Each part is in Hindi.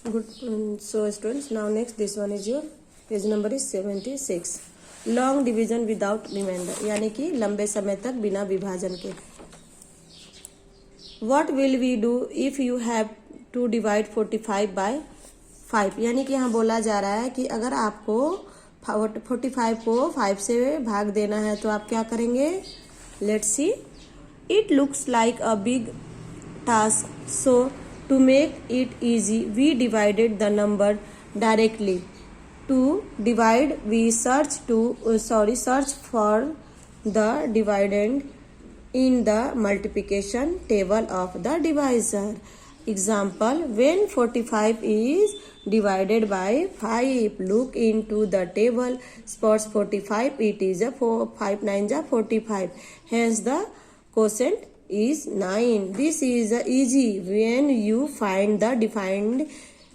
Good. So students, now next this one is your page number is 76. Long division without remainder, यानी कि लंबे समय तक बिना विभाजन के. What will we do if you have to divide 45 by 5? यानी कि यहाँ बोला जा रहा है कि अगर आपको 45 को 5 से भाग देना है तो आप क्या करेंगे. Let's see. It looks like a big task, so to make it easy we divided the number directly. To divide we search for the dividend in the multiplication table of the divisor. Example, when 45 is divided by 5, look into the table, spots 45, it is a 5 9 is 45, hence the quotient is 9. This is easy when you find the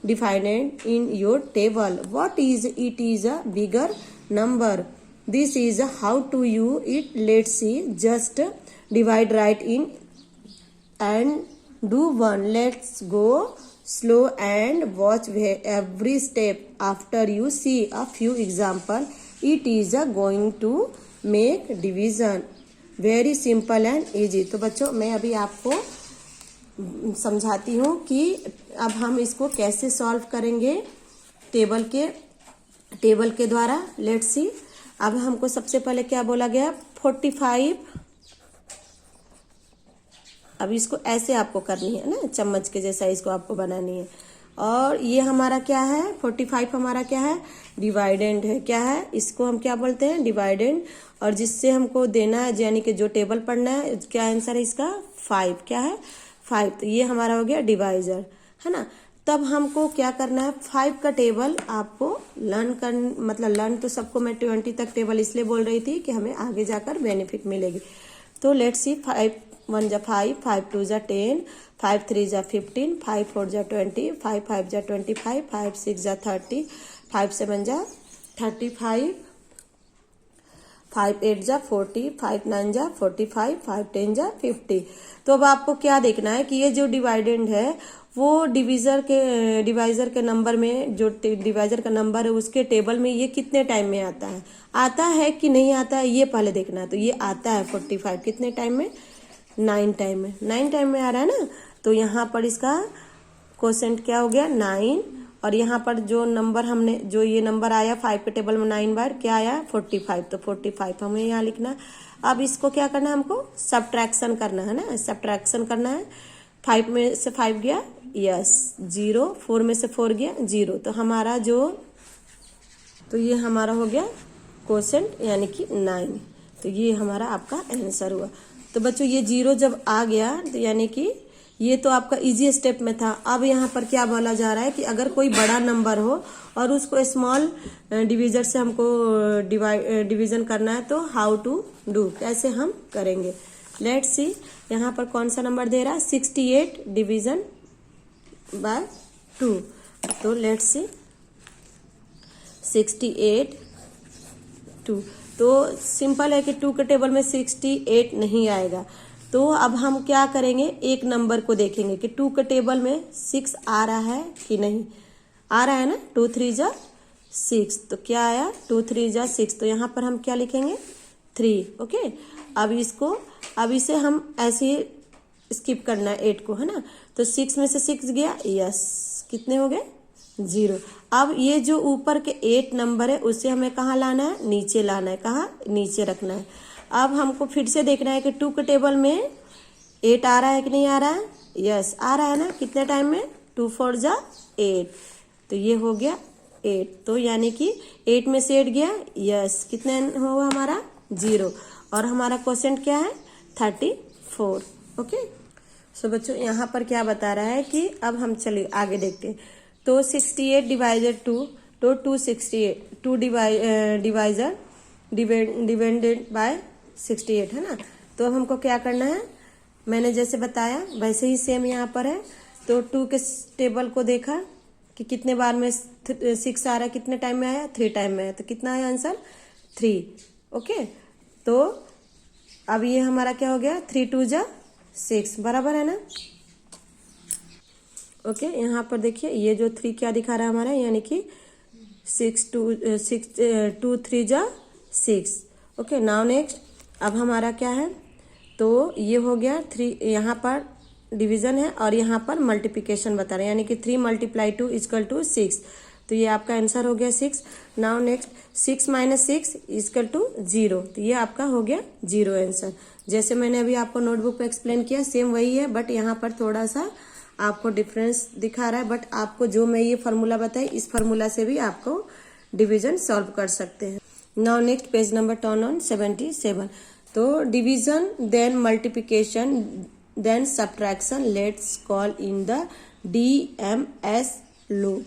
defined in your table. What is it is a bigger number. This is how to use it. Let's see. Just divide right in and do one. Let's go slow and watch every step. After you see a few example, it is going to make division very simple and easy. तो बच्चों मैं अभी आपको समझाती हूँ कि अब हम इसको कैसे सॉल्व करेंगे टेबल के द्वारा. Let's see. अब हमको सबसे पहले क्या बोला गया, 45. अब इसको ऐसे आपको करनी है ना, चम्मच के जैसा इसको आपको बनानी है. और ये हमारा क्या है, 45 हमारा क्या है, डिवाइडेंड है. क्या है, इसको हम क्या बोलते हैं, डिवाइडेंड. और जिससे हमको देना है, यानी कि जो टेबल पढ़ना है, क्या आंसर है इसका, 5. क्या है, 5. तो ये हमारा हो गया डिवाइजर, है ना. तब हमको क्या करना है, 5 का टेबल आपको लर्न तो सबको मैं 20 तक टेबल इसलिए बोल रही थी कि हमें आगे जाकर बेनिफिट मिलेगी. तो लेट्स सी. 5 1 जा 5, 5 2 जा 10, 5 3 जा 15, 5 4 जा 20, 5 5 जा 25, 5 6 जा 30, 5 7 जा 35, 5 8 जा 40, 5 9 जा 45, 5 10 जा 50. तो अब आपको क्या देखना है कि ये जो डिवाइडेंड है वो डिवाइजर के नंबर में, जो डिवाइजर का नंबर है उसके टेबल में ये कितने टाइम में आता है कि नहीं आता है, ये पहले देखना है. तो ये आता है 45 कितने टाइम में, 9 टाइम में. 9 टाइम में आ रहा है ना. तो यहाँ पर इसका क्वोशेंट क्या हो गया, 9. और यहाँ पर जो नंबर जो ये नंबर आया 5 के टेबल में 9 बार क्या आया, 45. तो 45 हमें यहाँ लिखना. अब इसको क्या करना है, हमको सब्ट्रैक्शन करना है ना, सब्ट्रैक्शन करना है. 5 में से 5 गया, यस 0. 4 में से 4 गया, 0. तो ये हमारा हो गया क्वोशेंट यानी कि 9. तो ये हमारा आपका आंसर हुआ. तो बच्चों ये 0 जब आ गया तो यानी कि ये तो आपका इजी स्टेप में था. अब यहाँ पर क्या बोला जा रहा है कि अगर कोई बड़ा नंबर हो और उसको स्मॉल डिविजर से हमको डिवीजन करना है, तो हाउ टू डू, कैसे हम करेंगे. Let's see. यहाँ पर कौन सा नंबर दे रहा है, 68 डिवीजन बाय 2. तो लेट्स सी. 68 2. तो सिंपल है कि 2 के टेबल में 68 नहीं आएगा. तो अब हम क्या करेंगे, एक नंबर को देखेंगे कि 2 के टेबल में 6 आ रहा है कि नहीं. आ रहा है ना, 2 3 जा 6. तो क्या आया, 2 3 जा 6. तो यहाँ पर हम क्या लिखेंगे, 3. ओके. अब इसे हम ऐसे ही स्किप करना है 8 को, है ना. तो 6 में से 6 गया, यस. कितने हो गए, 0. अब ये जो ऊपर के 8 नंबर है उसे हमें कहाँ लाना है, नीचे लाना है. कहाँ, नीचे रखना है. अब हमको फिर से देखना है कि 2 के टेबल में 8 आ रहा है कि नहीं आ रहा है, यस आ रहा है ना. कितने टाइम में, 2 4 जा 8. तो ये हो गया 8. तो यानी कि 8 में से 8 गया, यस. कितने होगा हमारा, 0. और हमारा क्वोशेंट क्या है, 34. ओके. सो बच्चों यहाँ पर क्या बता रहा है कि अब हम चलिए आगे देखते हैं. तो 68 डिवाइडेड 2, तो 268 डिवाइजर डिवाइडेड बाय 68 है ना. तो अब हमको क्या करना है, मैंने जैसे बताया वैसे ही सेम यहाँ पर है. तो 2 के टेबल को देखा कि कितने बार में 6 आ रहा है, कितने टाइम में आया, 3 टाइम में आया. तो कितना आया आंसर, 3. ओके. तो अब ये हमारा क्या हो गया, 3 2 जा 6, बराबर है ना. ओके, यहाँ पर देखिए ये जो 3 क्या दिखा रहा है हमारा, यानी कि 2 3 जा 6। ओके, नाउ नेक्स्ट अब हमारा क्या है, तो ये हो गया 3, यहाँ पर डिवीजन है और यहाँ पर मल्टीप्लिकेशन बता रहे हैं, यानी कि 3 × 2 = 6। तो ये आपका आंसर हो गया 6। Now next 6 - 6 = 0। तो ये आपका हो गया 0 आंसर। जैसे मैंने अभी आपको नोटबुक पे एक्सप्लेन किया सेम वही है, बट यहाँ पर थोड़ा सा आपको डिफरेंस दिखा रहा है। बट आपको जो मैं ये फार्मूला बताई, इस फार्मूला से भी आपको डिवीजन सॉल्व कर सकते हैं। Now next page number turn on 77। तो division then multiplication then subtraction, let's call in the DMS loop.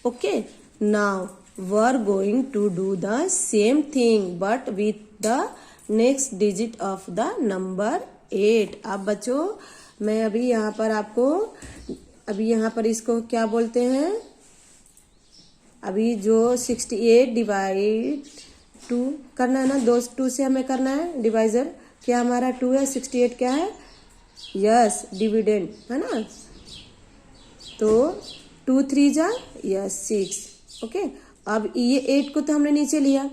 Okay, now we are going to do the same thing but with the next digit of the number 8. अब बच्चों मैं अभी यहाँ पर आपको, अभी यहाँ पर इसको क्या बोलते हैं, अभी जो 68 डिवाइड 2 करना है ना, 2 से हमें करना है डिवाइजर। क्या हमारा 2 है, 68 क्या है, यस डिविडेंड है ना। तो 2 3 जा यस 6। ओके, अब ये 8 को तो हमने नीचे लिया,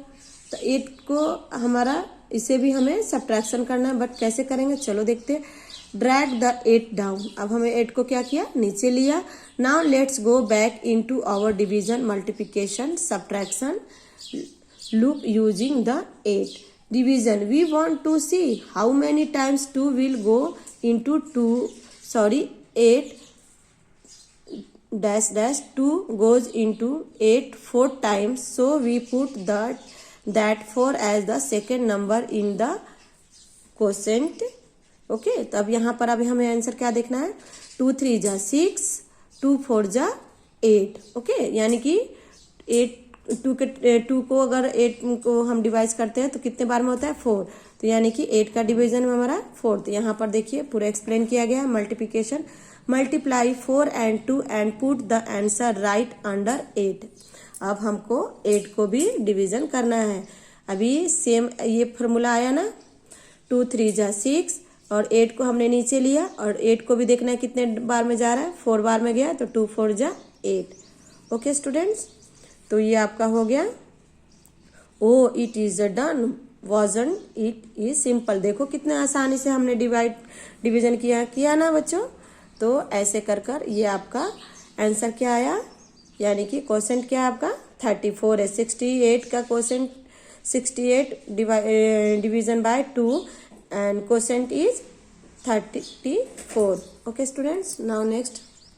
तो 8 को हमारा इसे भी हमें सब्ट्रैक्शन करना है, बट कैसे करेंगे चलो देखते हैं। Drag the 8 down. अब हमें 8 को क्या किया, नीचे लिया। Now let's go back into our division multiplication subtraction loop using the 8 division. We want to see how many times 2 will go into 8 dash dash 2 goes into 8 4 times, so we put that 4 as the second number in the quotient. Okay, तो अब यहाँ पर अभी हमें आंसर क्या देखना है, 2 3 जा 6, 2 4 जा 8। ओके, यानी कि 2 को अगर 8 को हम डिवाइड करते हैं तो कितने बार में होता है, 4। तो यानी कि 8 का डिवीजन में हमारा 4। तो यहाँ पर देखिए पूरा एक्सप्लेन किया गया है। Multiplication, multiply 4 and 2 and put the answer right under 8। अब हमको 8 को भी डिवीजन करना है। अभी सेम ये फॉर्मूला आया ना, 2 3 जा 6 और 8 को हमने नीचे लिया, और 8 को भी देखना है कितने बार में जा रहा है, 4 बार में गया, तो 2 4 जा 8। ओके स्टूडेंट्स, तो ये आपका हो गया। Oh it is done, wasn't it is simple. देखो कितने आसानी से हमने डिवीजन किया ना बच्चों। तो ऐसे कर ये आपका आंसर क्या आया, यानी कि क्वोशेंट क्या आपका 34 है। 68 का quotient 68 division bye 2 and quotient is 34। Okay students, now next